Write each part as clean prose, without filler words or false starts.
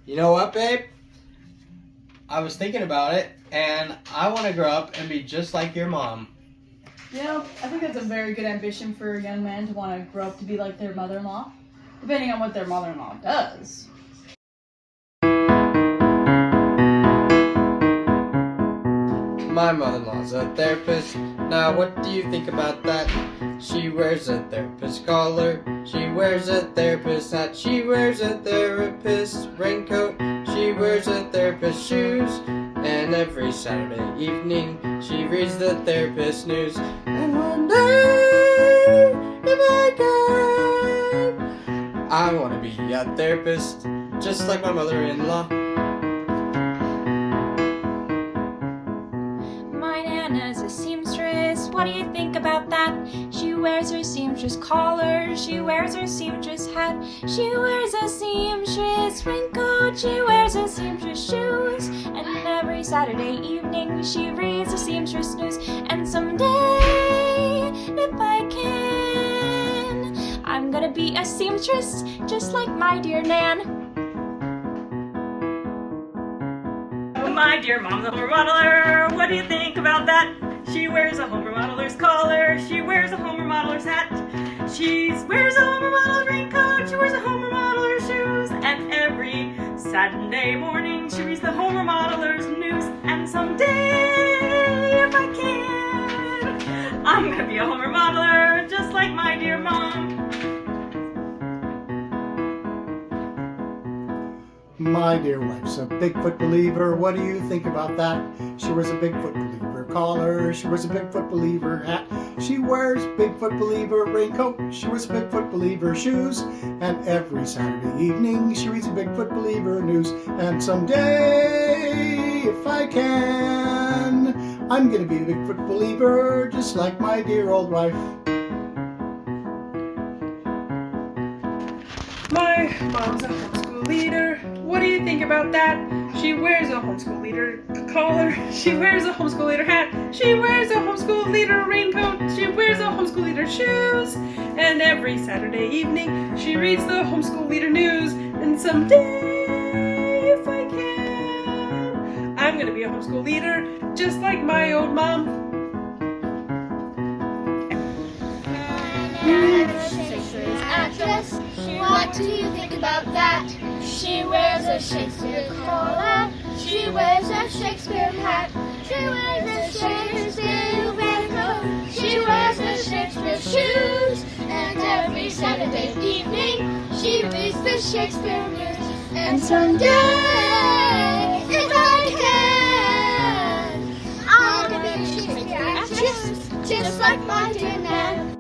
You know what, babe? I was thinking about it, and I want to grow up and be just like your mom. I think that's a very good ambition for a young man to want to grow up to be like their mother-in-law, depending on what their mother-in-law does. My mother-in-law's a therapist. Now what do you think about that? She wears a therapist collar. She wears a therapist hat. She wears a therapist raincoat. She wears a therapist shoes. And every Saturday evening she reads the therapist news. And one day, if I can, I want to be a therapist just like my mother-in-law. My Nana's a seamstress, what do you think about that? She wears her seamstress collar, she wears her seamstress hat, she wears a seamstress raincoat, she wears a seamstress shoes, and every Saturday evening she reads the seamstress news, and someday, if I can, I'm gonna be a seamstress, just like my dear Nan. My dear mom's a home remodeler. What do you think about that? She wears a home remodeler's collar. She wears a home remodeler's hat. She wears a home remodeler's raincoat. She wears a home remodeler's shoes. And every Saturday morning she reads the home remodeler's news. And someday, if I can, I'm gonna be a home remodeler just like my dear mom. My dear wife's a Bigfoot believer. What do you think about that? She wears a Bigfoot believer collar. She wears a Bigfoot believer hat. She wears Bigfoot believer raincoat. She wears a Bigfoot believer shoes. And every Saturday evening she reads a Bigfoot believer news. And someday, if I can, I'm gonna be a Bigfoot believer just like my dear old wife. My mom's a homeschool leader. What do you think about that? She wears a homeschool leader collar. She wears a homeschool leader hat. She wears a homeschool leader raincoat. She wears a homeschool leader shoes. And every Saturday evening she reads the homeschool leader news. And someday, if I can, I'm gonna be a homeschool leader just like my old mom. Shakespeare's actress. What do you think about that? She wears a Shakespeare collar. She wears a Shakespeare hat. She wears a Shakespeare raincoat. She wears a Shakespeare shoes. And every Saturday evening she reads the Shakespeare news. And someday, if I can, I'm gonna be a Shakespeare actress just like my dear Nan.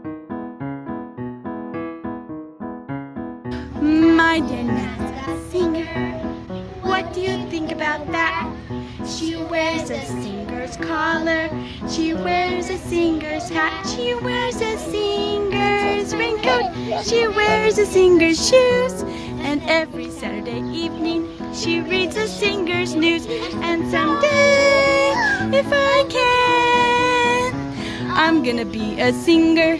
My dear Nan's a singer. What do you think about that? She wears a singer's collar. She wears a singer's hat. She wears a singer's raincoat. She wears a singer's shoes. And every Saturday evening she reads a singer's news. And someday, if I can, I'm gonna be a singer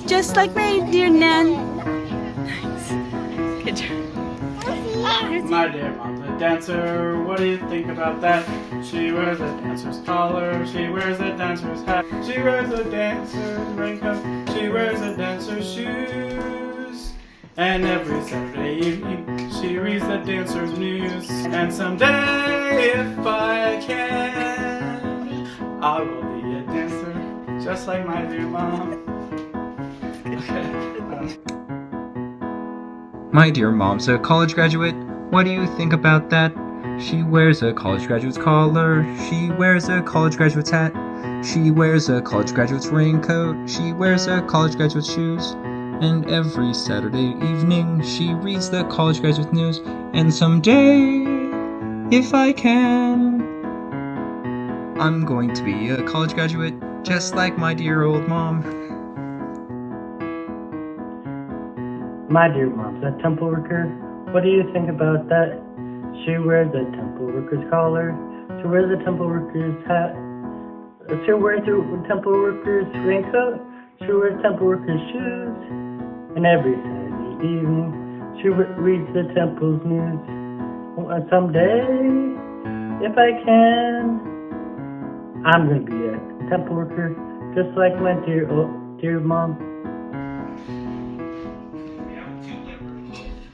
just like my dear Nan. Good job. My dear mom's a dancer. What do you think about that? She wears a dancer's collar. She wears a dancer's hat. She wears a dancer's raincoat. She wears a dancer's shoes. And every Saturday evening she reads the dancer's news. And someday, if I can, I will be a dancer just like my dear mom. Okay. My dear mom's a college graduate. What do you think about that? She wears a college graduate's collar. She wears a college graduate's hat. She wears a college graduate's raincoat. She wears a college graduate's shoes. And every Saturday evening she reads the college graduate news. And someday, if I can, I'm going to be a college graduate just like my dear old mom. My dear mom's a temple worker. What do you think about that? She wears a temple worker's collar. She wears a temple worker's hat. She wears a temple worker's raincoat. She wears temple worker's shoes. And every Saturday evening she reads the temple's news. Someday, if I can, I'm gonna be a temple worker, just like my dear mom.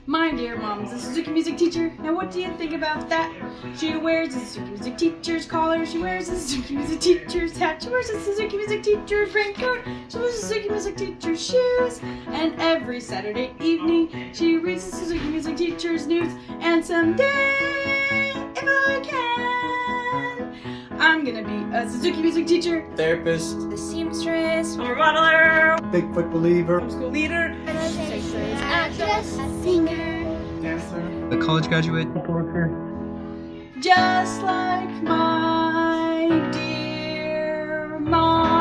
My dear mom's a Suzuki music teacher. Now what do you think about that? She wears a Suzuki music teacher's collar. She wears a Suzuki music teacher's hat. She wears a Suzuki music teacher's raincoat. She wears a Suzuki music teacher's shoes. And every Saturday evening, she reads the Suzuki music teacher's news. And someday, if I can, I'm gonna be a Suzuki music teacher, Therapist. The seamstress, Homer modeler. Bigfoot believer, Homeschool leader. actress, singer. Dancer. A college graduate. Temple worker. just like my dear mom.